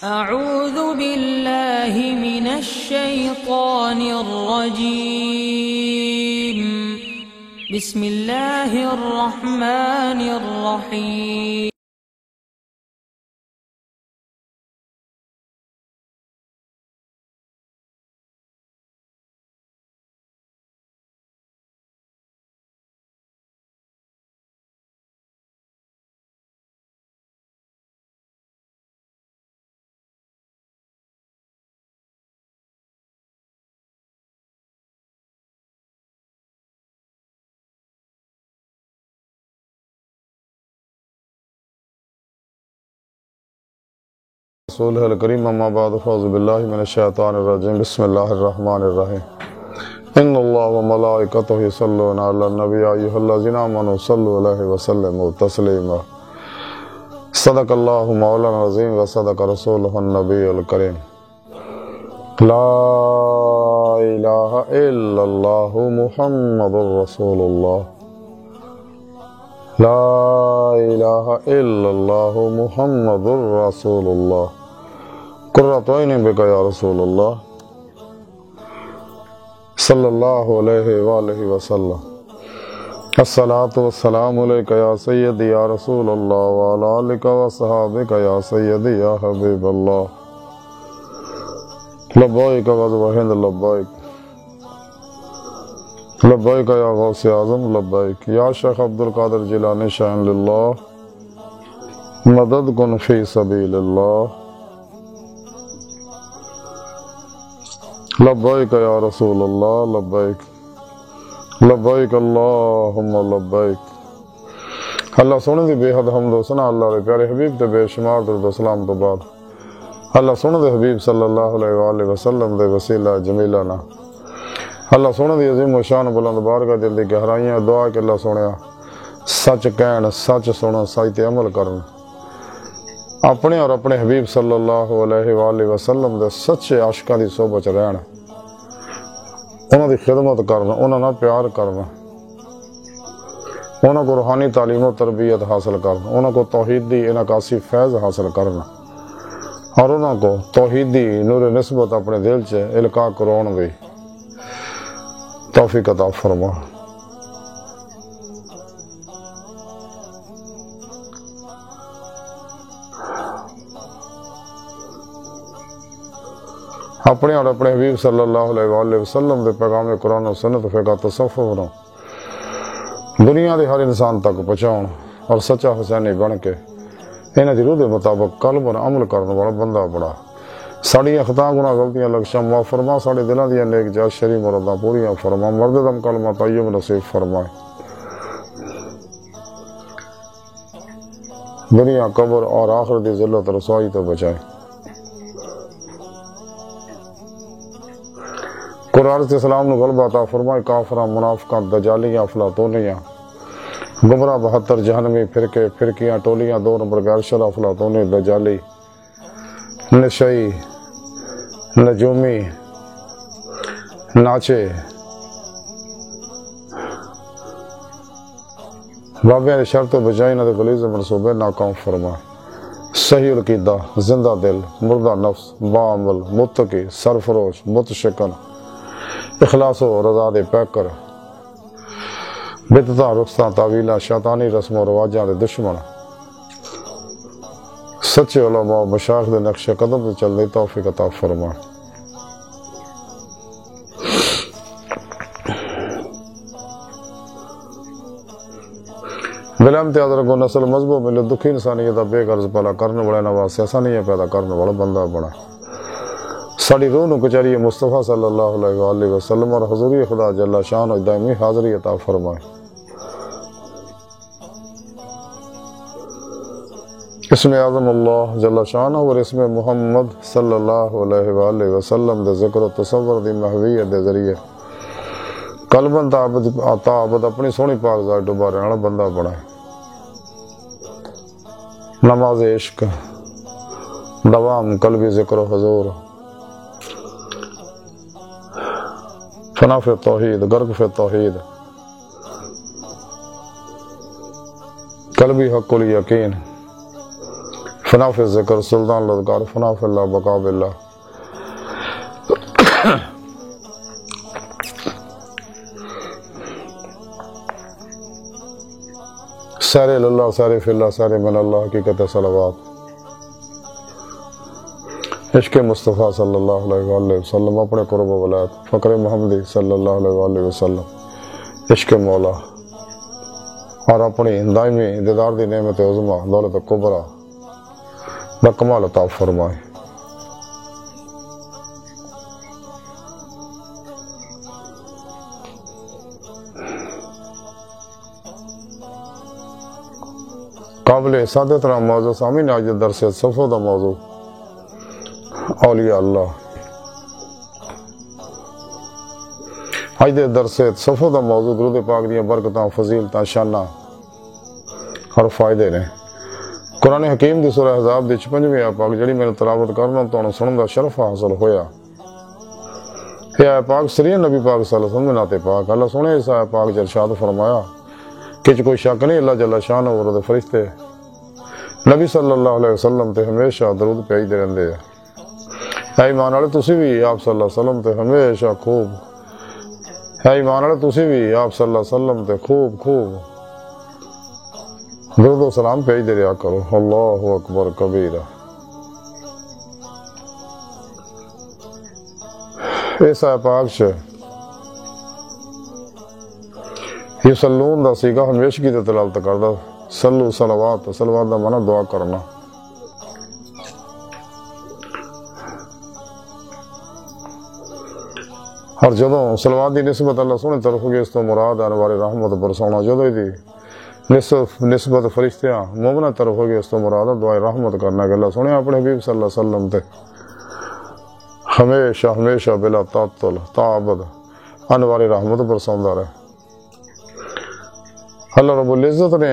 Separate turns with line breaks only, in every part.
أعوذ بالله من الشيطان الرجيم. بسم الله الرحمن الرحيم.
رسوله الكريم اما بعد فاعوذ بالله من الشيطان الرجيم بسم الله الرحمن الرحيم ان الله وملائكته يصلون على النبي يا ايها الذين امنوا صلوا عليه وسلموا تسليما صدق الله مولانا العظيم وصدق رسوله النبي الكريم لا اله الا الله محمد رسول الله لا اله الا الله محمد رسول الله قرۃ عین بک یا رسول اللہ صلی اللہ علیہ وآلہ وسلم الصلاۃ والسلام علیک یا سیدی یا رسول اللہ وعلی آلک وصحابک یا سیدی یا حبیب اللہ لبیک غزو ہند لبیک لبیک یا غوث اعظم لبیک یا شیخ عبدالقادر جیلانی شاہن للہ مدد کن فی سبیل اللہ لبیک یا رسول اللہ لبیک لبیک اللہم لبیک۔ اللہ سونے دی بے حد حمد و ثنا اللہ دے پیارے حبیب تے بے شمار درود و سلام تو بعد اللہ سونے دے حبیب صلی اللہ علیہ وآلہ وسلم دے وسیلہ جمیلہ نا اللہ سونے دی عظیم و شان بلند بارگاہ دل دی گہرائیاں دعا کہ اللہ سونے سچ کہن سچ سنن سچ تے عمل کرن اپنے اور اپنے حبیب صلی اللہ علیہ وآلہ وسلم دے سچے عاشقاں دی صحبت رہن انہاں دی خدمت کرنا انہاں نال پیار کرنا انہاں کو روحانی تعلیم و تربیت حاصل کرنا انہاں کو توحیدی انعکاسی فیض حاصل کرنا اور انہاں کو توحیدی نور نسبت اپنے دل چ القاء کرون دی توفیق عطا فرما۔ اپنے اور اپنے حبیب صلی اللہ علیہ وآلہ وسلم دے پیغام قرآن و سنت فقہ تصوف نو دنیا دے ہر انسان تک پہنچاؤن اور سچا حسینی بن کے انہاں دی روح دے مطابق قلب اور عمل کرنے والا بندہ بڑا ساڑی خطا گناہ غلطیاں لغزشاں معاف فرما ساڑی دلاں دیاں نیک جائز شرعی مراداں پوریاں فرما مرد دم کلمہ طیب نصیب فرمائے دنیا قبر اور آخر دی ذلت رسوائی تو بچائے قرآن سے اسلام نو غلبہ عطا فرمائے کافراں منافقاں دجالیاں افلاطونیاں گمراہ 72 جہنمی فرقے فرقیاں ٹولیاں 2 نمبر غیر شرع افلاطونی دجالی نشئی نجومی ناچے بابیاں دی شرط و بجائی نہ دے غلیظ منصوبے ناکام فرمائے صحیح العقیدہ زندہ دل مردہ نفس باعمل متقی سرفروش متشکن اخلاص و رضا دے پیکر بدعتاں رخصتاں تعویلاں شیطانی رسم و رواجاں دے دشمن سچے علماء و مشائخ دے نقش قدم تے چلنے توفیق عطا فرما۔ بلا امتیاز رکھو نسل مذہبوں میں دکھی انسانیت بے غرض پلا کرنے والے نواز سے آسانیاں پیدا کرنے والا بندہ بنا ساڑی روح نو کچاری مصطفیٰ صلی اللہ علیہ وآلہ وسلم اور حضوری خدا جل شان و دائمی حاضری عطا فرمائے۔ اسم اعظم اللہ جل شان اور اسم محمد صلی اللہ علیہ وآلہ وسلم دے ذکر و تصور دی محویت دے ذریعے قلباً تعبد اپنی سونی پاک ذات ڈوبا رہنا بندہ بنائے نماز عشق دوام قلبی ذکر و حضور فنا فی توحید غرق فی توحید قلبی حق الیقین فنا فی ذکر سلطان لذکار فنا فی اللہ بقا باللہ. سارے اللہ سارے فی اللہ سارے من اللہ حقیقت صلوات. عشق مصطفیٰ صلی اللہ علیہ وآلہ وسلم اپنے قرب و ولایت فقر محمدی صلی اللہ علیہ وآلہ وسلم عشق مولا اور اپنی دائمی دیدار دی نعمت عظمہ دولت کبرا دا کمال عطا فرمائے. قابل سعادت رہا موضوع سامین آج درس صفو دا موضوع اولیاء اللہ. آج دے درس صفو دا موضوع درود پاک دیا برکتاں فضیلتاں شاناں اور فائدے نے. قرآن حکیم دی سورہ احزاب دی 56ویں آیت پاک جڑی میں تلاوت کرنا تو سنن دا شرف حاصل ہویا. یہ آیت پاک سری نبی پاک صلی اللہ علیہ وسلم ناتے پاک اللہ سونے اس آیت پاک ارشاد فرمایا کہ کوئی شک نہیں اللہ جل شان اور دے فرشتے نبی صلی اللہ علیہ وسلم تے ہمیشہ درود بھیجدے رہندے ہیں. اے ایمان والے تسی بھی آپ صلی اللہ علیہ وسلم تے ہمیشہ خوب اے ایمان والے تسی بھی آپ صلی اللہ علیہ وسلم تے خوب درود و سلام بھیجدے رہا کرو. اللہ اکبر کبیرہ. اس آیت پاک سے یصلون دا سیگا ہمیشگی تے دلالت کردا. صلو صلوات دا معنی دعا کرنا. اور جدوں صلوات دی نسبت اللہ سونے طرف ہوگی اس تو مراد انوار رحمت برسونا. جدوں دی نسبت فرشتیاں مومنہ طرف ہوگی اس تو مراد دعائے رحمت کرنا کہ اللہ سونے اپنے حبیب صلی اللہ علیہ وسلم تے ہمیشہ بلا تعطل تعبد انوار رحمت برسوندا رہے. اللہ رب العزت نے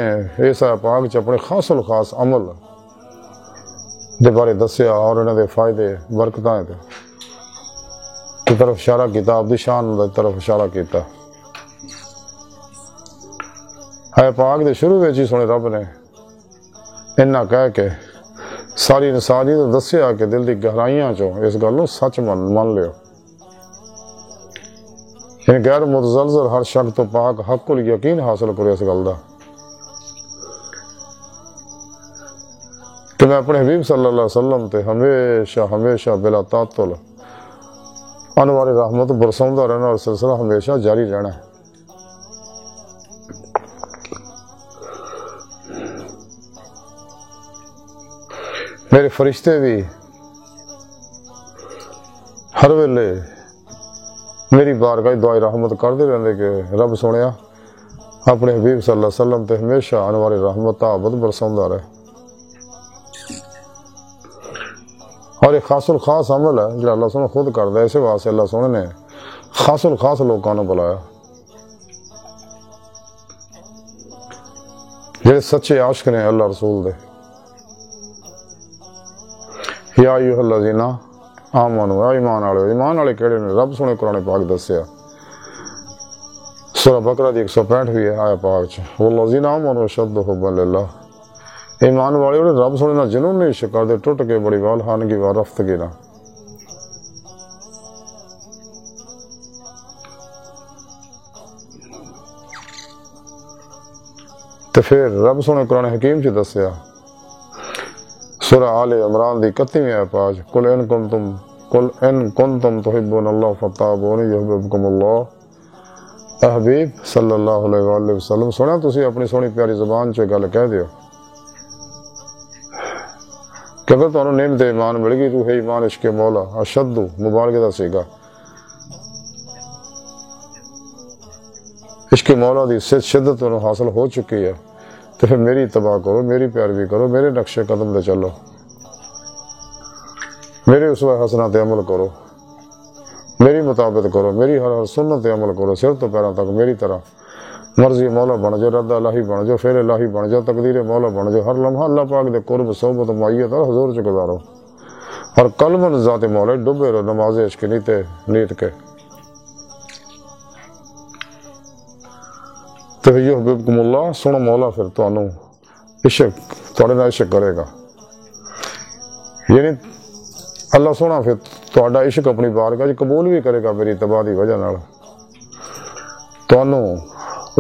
اس آیت پاک چ اپنے خاص الخاص عمل دے بارے دسیا اور انہاں دے فائدے برکتاں کی طرف اشارہ کیتا دی شان دی طرف اشارہ کیتا. آیت پاک دے شروع وچ ہی سنے رب نے انہاں کہہ کے ساری انسانیت دسیا کہ دل دی گہرائیاں چوں اس گل نوں سچ من لیو. یعنی غیر متزلزل ہر شک تو پاک حق ال یقین حاصل کرو اس گل دا کہ میں اپنے حبیب صلی اللہ علیہ وسلم تے ہمیشہ بلا تعطل انوار رحمت برسوندا رہنا اور سلسلہ ہمیشہ جاری رہنا ہے. میرے فرشتے بھی ہر ویلے میری بارگاہ دعائے رحمت کردے رہندے کہ رب سنیا اپنے حبیب صلی اللہ علیہ وسلم تے ہمیشہ انوار رحمت تعبد برسوندا رہے. اور ایک خاص الخاص عمل ہے جو اللہ سونے خود کردا ہے. اسے واسطے اللہ سونے نے خاص الخاص لوگوں نے بلایا جڑے سچے عاشق نے اللہ رسول دے. یا ایھا الذین آمنوا ایمان والے کہڑے نے رب سونے قرآن پاک دسیا. سورہ بقرہ دی 165 آیت پاک چ والذین آمنوا اشد حبا للہ. ایمان والے رب سونے نہ جنون نے عشق کردے ٹوٹ کے بڑی وال خانگی و رفتگی نہ. تو پھر رب سونے قرآن حکیم چ دسیا سورہ آل عمران دی 31 آیت پاک قل ان کنتم تحبون اللہ فتابونی یحببکم اللہ. اے حبیب صلی اللہ علیہ وآلہ وسلم سنیا تسی اپنی سونی پیاری زبان چ گل کہہ دیو کہ اگر تانوں نعمت ایمان مل گئی روح ایمان عشق مولا اشد مبالغہ دا سیگا عشق مولا دی شدت انہوں حاصل ہو چکی ہے تو پھر میری اتباع کرو میری پیروی کرو میرے نقش قدم دے چلو میرے اسوہ حسنہ تے عمل کرو میری مطابق کرو میری ہر سنت تے عمل کرو سر تو پیروں تک میری طرح مرضی مولا بن جاؤ رد الہی بن جاؤ فعل الہی بن جاؤ تقدیر مولا بن جاؤ ہر لمحہ اللہ پاک دے قرب صحبت معیت اور حضور چ گزارو اور قلباً ذات مولا ڈبے رہو نماز عشق نیت کے تو یحببکم اللہ سن مولا پھر تانوں عشق تھوڑے نال عشق کرے گا یعنی اللہ سونا پھر تہاڈا عشق اپنی بارگاہ قبول بھی کرے گا میری اتباع دی وجہ نال، تانوں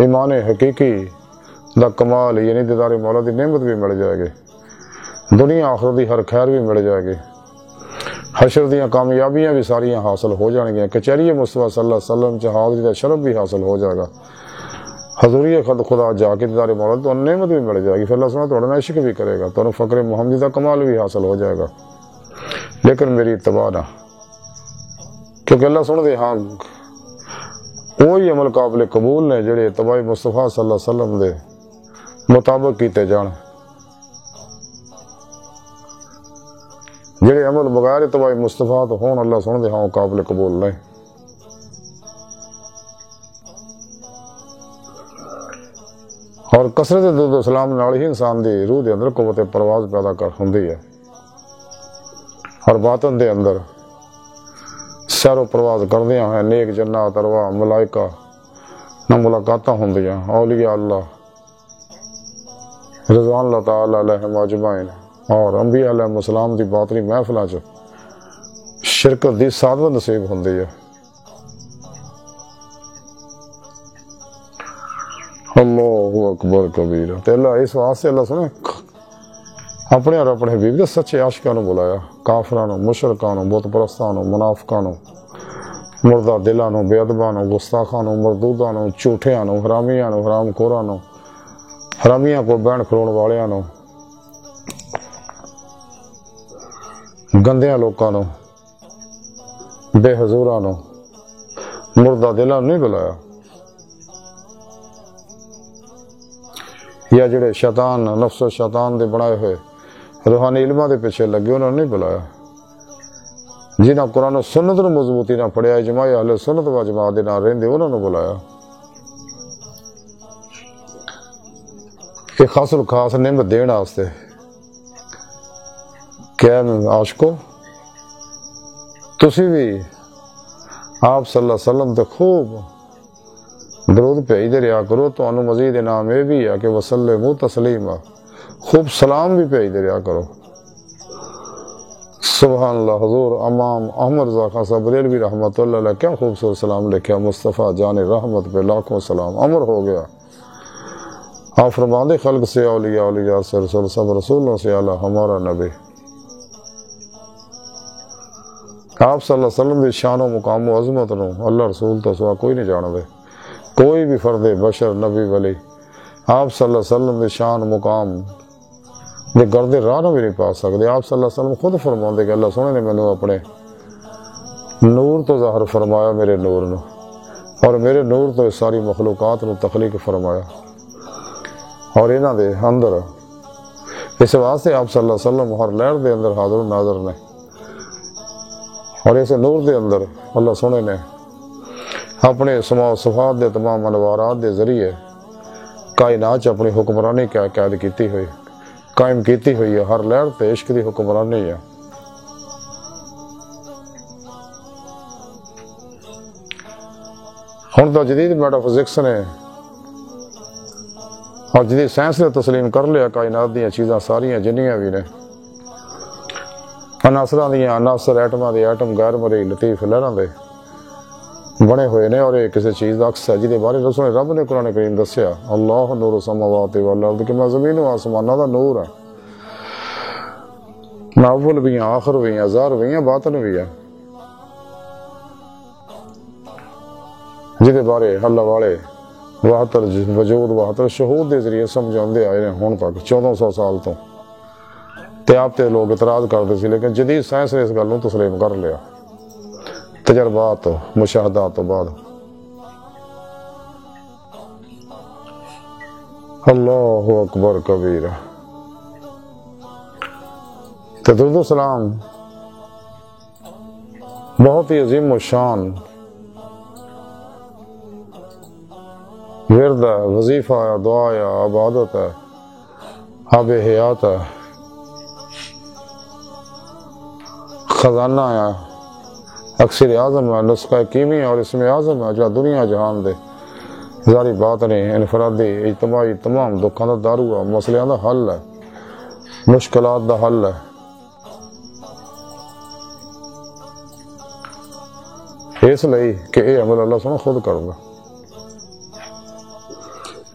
ایمان حقیقی دا کمال یعنی دیدار مولا دی نعمت بھی مل جائے گی، دنیا آخرت دی ہر خیر بھی مل جائے گی، حشر دیاں کامیابیاں بھی ساریاں حاصل ہو جان گیاں، کچہری مصطفیٰ صلی اللہ علیہ وسلم چ حاضری دا شرف بھی حاصل ہو جائے گا، حضوری خدا جا کے دیدار مولا تو نعمت بھی مل جائے گی، پھر اللہ سبحانہ تہاڈے نال عشق بھی کرے گا، تانوں فقر محمدی دا کمال بھی حاصل ہو جائے گا، لیکن میری اتباع نہ، کیونکہ اللہ سن دے ہاں وہی عمل قابل قبول نے جڑے اتباع مصطفیٰ صلی اللہ علیہ وسلم دے مطابق کیتے جان، جڑے عمل بغیر اتباع مصطفیٰ تو ہون اللہ سن دے ہاں قابل قبول نہیں۔ اور کثرت درود و سلام نال ہی انسان دی روح دے اندر قوت پرواز پیدا کر ہوندی ہے، اور باطن دے اندر سیر و پرواز کردیاں ہیں نیک جنات ارواح ملائکہ نہ ملاقاتاں ہوندیاں، اولیاء اللہ رضوان اللہ تعالی علیہم اجمعین اور انبیاء علیہ السلام دی باطنی محفلاں چ شرکت دی سعادت نصیب ہوندی ہے۔ اللہ اکبر کبیرہ۔ تے اللہ اس واسطے اللہ سنے اپنے اور اپنے حبیب دے سچے عاشقاں نوں بلایا، کافراں نوں، مشرکاں نوں، بت پرستاں نوں، منافقاں نوں، مردہ دلاں نوں، بے ادباں نوں، گستاخاں نوں، مردوداں نوں، جھوٹیاں نوں، حرامیاں نوں، حرام خوراں نوں، حرامیاں کو بین کھلون والیاں نوں، گندیاں لوکاں نوں، بے حضوراں نوں، مردہ دلاں نہیں بلایا، یا جڑے شیطان نفس و شیطان دے بنائے ہوئے روحانی علماں دے پیچھے لگے انہوں نے نہیں بلایا، جنہاں قرآن و سنت نو مضبوطی نہ پڑھیا اجماع اہل سنت و جماعت دے نال رہندے انہوں نے بلایا۔ کہ خاص الخاص نعمت دین واسطے کہ عاشقو تسی بھی آپ صلی اللہ علیہ وسلم تے خوب درود بھیجدے رہیا کرو، تو انہوں مزید انعام یہ بھی ہے کہ وسلموا تسلیما، خوب سلام بھی بھیجدے رہیا کرو۔ سبحان اللہ، حضور امام احمد رضا خان صاحب بریلوی رحمۃ اللہ علیہ کیا خوبصورت سلام لکھا، مصطفیٰ جان رحمت پہ لاکھوں سلام، امر ہو گیا۔ آپ فرماندے خلق سے اولیاء، اولیاء سے رسول، سب رسولوں سے اعلیٰ ہمارا نبی۔ آپ صلی اللہ علیہ وسلم دی شان و مقام و عظمت نو اللہ رسول تو سوا کوئی نہیں جان دے، کوئی بھی فرد بشر نبی ولی آپ صلی اللہ علیہ وسلم دی شان مقام دے گرد راہ نو بھی نہیں پا سکتے۔ آپ صلی اللہ علیہ وسلم خود فرماندے کہ اللہ سونے نے مینوں اپنے نور تو ظاہر فرمایا میرے نور نو، اور میرے نور تو ساری مخلوقات نو تخلیق فرمایا، اور انہاں دے اندر اس واسطے آپ صلی اللہ علیہ وسلم ہر لہر دے اندر حاضر و ناظر نے، اور اس نور دے اندر اللہ سونے نے اپنے اسماء و صفات دے تمام انوارات دے ذریعے کائنات اپنی حکمرانی قائد کیتی ہوئی، قائم کیتی ہوئی ہے، ہر لہر تے عشق دی حکمرانی ہے۔ ہن تو جدید میٹا فزکس نے اور جدید سائنس نے تسلیم کر لیا کائنات دیاں چیزاں ساریاں جنیاں بھی نے، عناصراں دیاں عناصر، ایٹماں دے ایٹم غیر مرئی لطیف لہراں دے بنے ہوئے نے، اور یہ کسی چیز دا عکس ہے جہدے بارے رسول رب نے قرآن کریم دسیا، اللہ نور السماوات والارض، کہ میں زمین و آسمانہ دا نور ہے، میں اول بھی ہیں، آخر بھی ہیں، ظاہر بھی ہیں، باطن بھی ہے، جہدے بارے اللہ والے وحدت وجود وحدت شہود دے ذریعے سمجھاندے آئے ہیں ہون تک 1400 سال تو، تے آپ تے لوگ اعتراض کرتے سی، لیکن جدید سائنس نے اس گل نوں تسلیم کر لیا تجربات مشاہدات تو بعد۔ اللہ اکبر کبیرہ۔ تو درود و سلام بہت ہی عظیم و شان ورد ہے، وظیفہ ہے، دعا ہے، عبادت ہے، آب حیات ہے، خزانہ ہے، اکثر اعظم ہے، نسخہ کیمی اور اسم اعظم ہے، جو دنیا جہان دے ظاہری باطنی انفرادی اجتماعی تمام دکھاں دا دارو ہے، مسئلے دا حل ہے، مشکلات دا حل ہے، اس ਲਈ کہ یہ عمل اللہ سونا خود کرے گا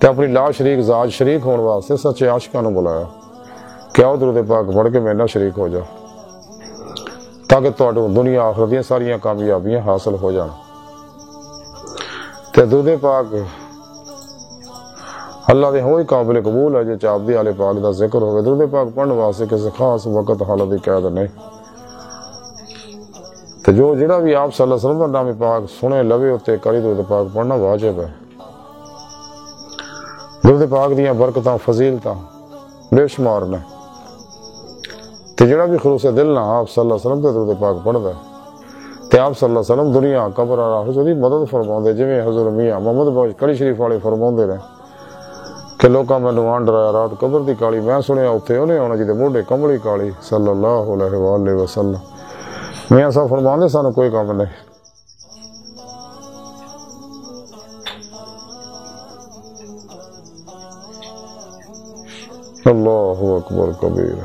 تے اپنی لا شریک ذات شریک ہونے واسطے سچے عاشقاں نوں بلایا کہ آؤ درود پاک پڑھ کے میرے نال شریک ہو جاؤ تاکہ تہاڈوں دنیا آخرت دیاں ساریاں کامیابیاں حاصل ہو جان۔ تے درود پاک اللہ دے ہوئی قابل قبول ہے جے چاہدی آل پاک دا ذکر ہوئے۔ درود پاک پڑھن واسطے کسی خاص وقت حالت دی قید نہیں، تے جو جڑا بھی آپ صلی اللہ علیہ وسلم دا نام پاک سنے لوے اتے کری درود پاک پڑھنا واجب ہے۔ درود پاک دیاں برکتاں فضیلتاں بے شمار نے، تے جڑا بھی خلوص دل نہ آپ صلی اللہ علیہ وسلم تے درود پاک پڑھدا ہے تے آپ صلی اللہ علیہ وسلم دنیا قبر اور آخرت دی مدد فرماؤندے، جویں حضور میاں محمد بخش کڑی شریف والے فرماؤندے نے کہ لوکاں مینوں آن ڈرایا رات قبر دی کالی، میں سنیا اتھے انہیں آنا جی دے موڈے کملی کالی صلی اللہ علیہ وآلہ وسلم۔ میاں صاحب فرماندے سانو کوئی کام نہیں، اللہ اکبر کبیر۔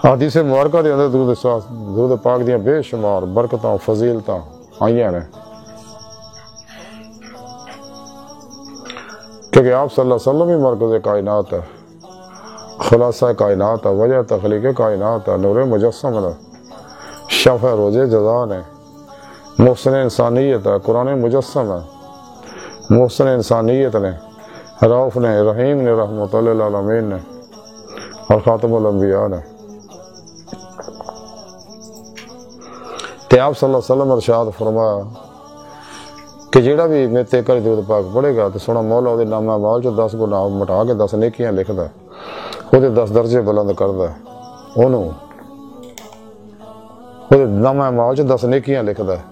حدیث مبارکہ دے اندر درود پاک دیاں بے شمار برکتاں فضیلتاں آئیاں نے، کیونکہ آپ صلی اللہ علیہ وسلم ہی مرکز کائنات ہے، خلاصہ کائنات ہے، وجہ تخلیق کائنات ہے، نور مجسم ہے، شفع روز جزا نے، محسن انسانیت ہے، قرآن مجسم ہے، محسن انسانیت نے، رؤوف نے، رحیم نے، رحمت للعالمین نے، اور خاتم الانبیاء نے۔ تے آپ صلی اللہ علیہ وسلم ارشاد فرمایا کہ جیڑا بھی میں تے کر درود پاک پڑھے گا تو سونا مولا دے نامہ اعمال چ 10 گناہ مٹا کے 10 نیکیاں لکھدا ہے، وہ 10 درجے بلند کردا ہے، اونوں وہ نامہ اعمال چ 10 نیکیاں لکھدا ہے۔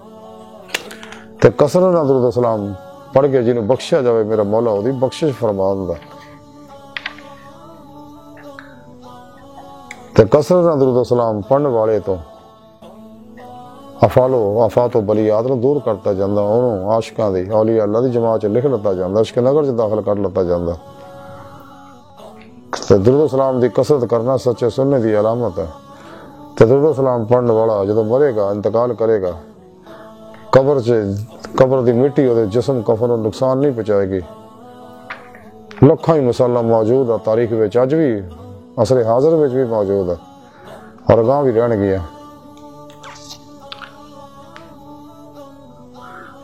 تے کثرت نال درود سلام پڑھ کے جنوں بخشیا جاوے میرا مولا وہ بخشش فرماندا ہے۔ تے کثرت نال درود سلام پڑھن والے تو آفات و بلیات نو دور کرتا جاندا، انہوں عاشقاں دی اولیاء اللہ دی جماعت لکھ لتا جاندا، عشق نگر چ داخل کر لتا جاندا۔ تے درود سلام دی کثرت کرنا سچے سننے دی علامت ہے۔ تے درود سلام پڑھن والا جدوں مرے گا، انتقال کرے گا، قبر دی مٹی وہ جسم کفن نو نقصان نہیں پہنچائے گی۔ لکھاں ہی مثالاں موجود ہے تاریخ وچ، اج بھی عصر حاضر وچ بھی موجود ہے اور اگاں بھی رہن گیا۔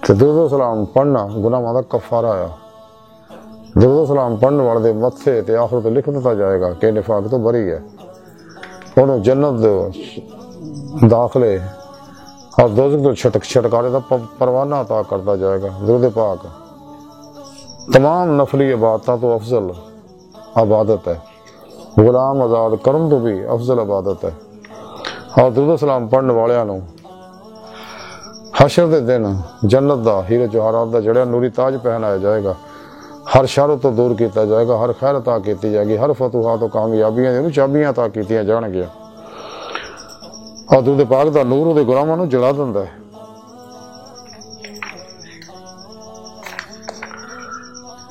تے درود سلام پڑھنا گناہاں دا کفارہ ہے۔ درود سلام پڑھن والے دے متھے تے آخرت لکھ دتا جائے گا کہ نفاق تو بری ہے، انہوں جنت داخلے اور دوزخ تو چھٹکارے دا پروانہ عطا کرتا جائے گا۔ درود پاک تمام نفلی عبادتوں تو افضل عبادت ہے، غلام آزاد کرم تو بھی افضل عبادت ہے۔ اور درود سلام پڑھن والوں حشر دے دن جنت دا ہیرے جواہرات دا جڑیا نوری تاج پہنایا جائے گا، ہر شر تو دور کیتا جائے گا، ہر خیر عطا کیتی جائے گی، ہر فتوحات و کامیابیاں دی چابیاں عطا کیتیاں جان گیا۔ اور درود پاک دا نور دے گناہاں نوں جلا دیندا ہے۔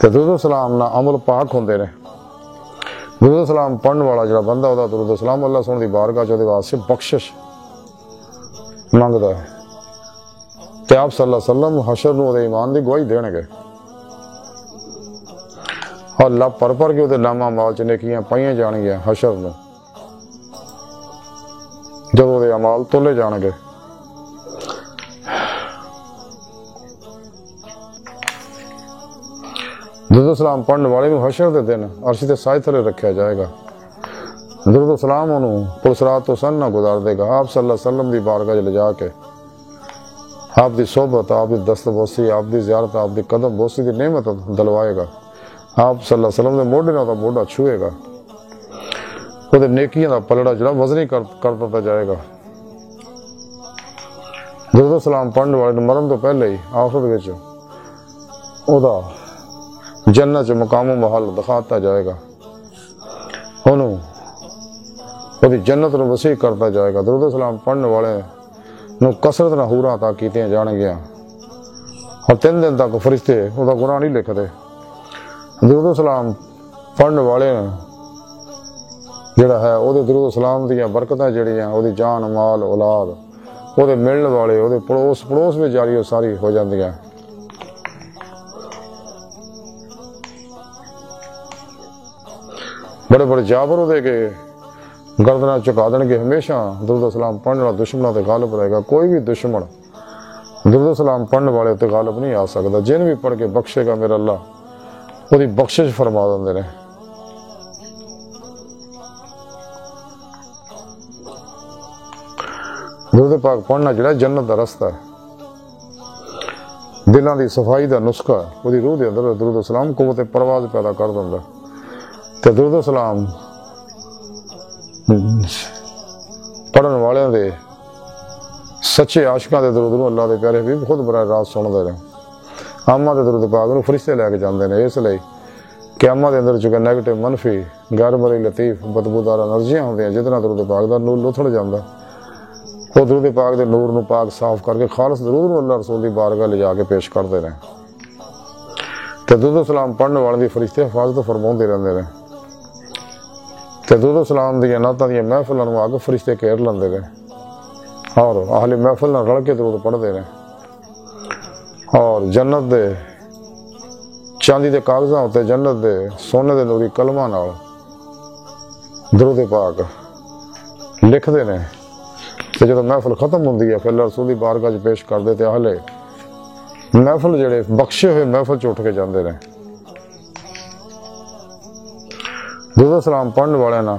تے درود سلام نال عمل پاک ہوندے نے۔ درود سلام پڑھن والا جڑا بندہ ہوتا درود سلام اللہ سن دی بارگاہ چ دے واسطے بخشش منگدا ہے، تے آپ صلی اللہ علیہ وسلم حشر نو دے ایمان دی گواہی دین گے، اور لب پر کے وہ نامہ اعمال چ نیکیاں پائیاں جان گیا حشر نو، جب وہ اعمال تولے جان گے۔ درود سلام پڑھن والے نو حشر دے دن عرش دے سائے تھلے رکھیا جائے گا۔ درود سلام انہوں پرسرات تو سن نہ گزار دے گا، آپ صلی اللہ علیہ وسلم دی بارگاہ لے جا کے آپ دی صحبت، آپ دی دست بوسی، آپ دی زیارت، آپ دی قدم بوسی دی نعمت دلوائے گا۔ آپ صلی اللہ علیہ وسلم دے موڈے نہ موڈا چھوئے گا، وہ نیکیاں دا پلڑا جڑا وزنی کر دیتا جائے گا۔ درود سلام پڑھن والے مرن تو پہلے ہی آخرت وچ او جنت مقام و محل دکھاتا جائے گا، انہوں وہ جنت نو وسیع کرتا جائے گا۔ درود سلام پڑھن والے نو کثرت نہ حوراں عطا کیتیاں جان گیا، اور 3 دن تک فرشتے وہ گناہ نہیں لکھتے۔ درود سلام پڑھن والے جڑا ہے وہ درود سلام دیا برکتاں جڑیاں وہ جان مال اولاد ਉਹਦੇ ਮਿਲਣ ਵਾਲੇ, ਉਹਦੇ ਪੜੋਸ ਵਿੱਚ ਜਾਰੀ ਉਹ ਸਾਰੀ ਹੋ ਜਾਂਦੀਆਂ। ਬੜੇ ਬੜੇ ਜਾਬਰ ਉਹਦੇ ਕੇ ਗਰਦਨਾਂ ਝੁਕਾ ਦੇਣਗੇ। ਹਮੇਸ਼ਾ ਦਰੂਦ ਸਲਾਮ ਪੜ੍ਹਨ ਵਾਲਾ ਦੁਸ਼ਮਣਾਂ ਤੇ ਗਾਲਬ ਰਹੇਗਾ। ਕੋਈ ਵੀ ਦੁਸ਼ਮਣ ਦਰੂਦ ਸਲਾਮ ਪੜ੍ਹਨ ਵਾਲੇ ਤੇ ਗਾਲਬ ਨਹੀਂ ਆ ਸਕਦਾ। ਜਿਨ ਵੀ ਪੜ੍ਹ ਕੇ ਬਖਸ਼ੇਗਾ ਮੇਰਾ ਅੱਲਾ ਉਹਦੀ ਬਖਸ਼ਿਸ਼ ਫਰਮਾ ਦਿੰਦੇ ਨੇ। ਦਰੂਦ ਪਾਕ ਪੜ੍ਹਨਾ ਜਿਹੜਾ ਜੰਨਤ ਦਾ ਰਸਤਾ ਹੈ, ਦਿਲਾਂ ਦੀ ਸਫਾਈ ਦਾ ਨੁਸਖਾ ਹੈ। ਉਹਦੀ ਰੂਹ ਦੇ ਅੰਦਰ ਦਰੂਦ ਸਲਾਮ ਕੁਵਤ ਪਰਵਾਜ਼ ਪੈਦਾ ਕਰ ਦਿੰਦਾ। ਤੇ ਦਰੂਦ ਸਲਾਮ ਪੜ੍ਹਨ ਵਾਲਿਆਂ ਦੇ ਸੱਚੇ ਆਸ਼ਿਕਾਂ ਦੇ ਦਰੂਦ ਨੂੰ ਅੱਲਾ ਦੇ ਪਿਆਰੇ ਹਬੀਬ ਖੁਦ ਬਰਾਹ ਰਾਤ ਸੁਣਦੇ ਨੇ। ਆਮਾ ਦੇ ਦਰੂਦ ਪਾਕ ਨੂੰ ਫਰਿਸ਼ਤੇ ਲੈ ਕੇ ਜਾਂਦੇ ਨੇ, ਇਸ ਲਈ ਕਿ ਆਮਾ ਦੇ ਅੰਦਰ ਜੋ ਨੈਗੇਟਿਵ, ਮੰਨਫੀ, ਗੈਰ ਮਰੀ, ਲਤੀਫ, ਬਦਬੂਦਾਰ એનર્ਜੀਆਂ ਹੁੰਦੀਆਂ, ਜਿਹਦੇ ਨਾਲ ਦਰੂਦ ਪਾਕ ਦਾ ਨੂਰ ਲੁਥੜ ਜਾਂਦਾ। ਉਹ ਦਰੂਦ ਪਾਕ ਦੇ ਨੂਰ ਨੂੰ ਪਾਕ ਸਾਫ਼ ਕਰਕੇ ਖਾਲਸ ਦਰੂਦ ਨੂੰ ਅੱਲਾ ਰਸੂਲ ਦੀ ਬਾਰਗਾਹ ਲਿਜਾ ਕੇ ਪੇਸ਼ ਕਰਦੇ ਨੇ। ਤੇ ਦਰੂਦ ਸਲਾਮ ਪੜ੍ਹਨ ਵਾਲੇ ਦੀ ਫਰਿਸ਼ਤੇ ਹਿਫਾਜ਼ਤ ਫਰਮਾਉਂਦੇ ਰਹਿੰਦੇ ਨੇ। ਤੇ ਦਰੂਦ ਸਲਾਮ ਦੀਆਂ ਨਾਤਾਂ ਦੀਆਂ ਮਹਿਫਲਾਂ ਨੂੰ ਆ ਕੇ ਫਰਿਸ਼ਤੇ ਘੇਰ ਲੈਂਦੇ ਨੇ ਔਰ ਆਹਲੇ ਮਹਿਫਲ ਨਾਲ ਰਲ ਕੇ ਦਰੂਦ ਪੜ੍ਹਦੇ ਨੇ। ਔਰ ਜੰਨਤ ਦੇ ਚਾਂਦੀ ਦੇ ਕਾਗਜ਼ਾਂ ਉੱਤੇ ਜੰਨਤ ਦੇ ਸੋਨੇ ਦੇ ਨੂਰੀ ਕਲਮਾਂ ਨਾਲ ਦਰੂਦ ਪਾਕ ਲਿਖਦੇ ਨੇ। ਤੇ ਜਦੋਂ ਮਹਿਫਲ ਖਤਮ ਹੁੰਦੀ ਹੈ ਫਿਰ ਅੱਲਾ ਰਸੂਲ ਦੀ ਬਾਰਗਾਹ 'ਚ ਪੇਸ਼ ਕਰਦੇ ਤੇ ਆਹਲੇ ਮਹਿਫਲ ਜਿਹੜੇ ਬਖਸ਼ੇ ਹੋਏ ਮਹਿਫਲ 'ਚ ਉੱਠ ਕੇ ਜਾਂਦੇ ਨੇ। ਦਰੂਦ ਸਲਾਮ ਪੜ੍ਹਨ ਵਾਲਿਆਂ ਨਾਲ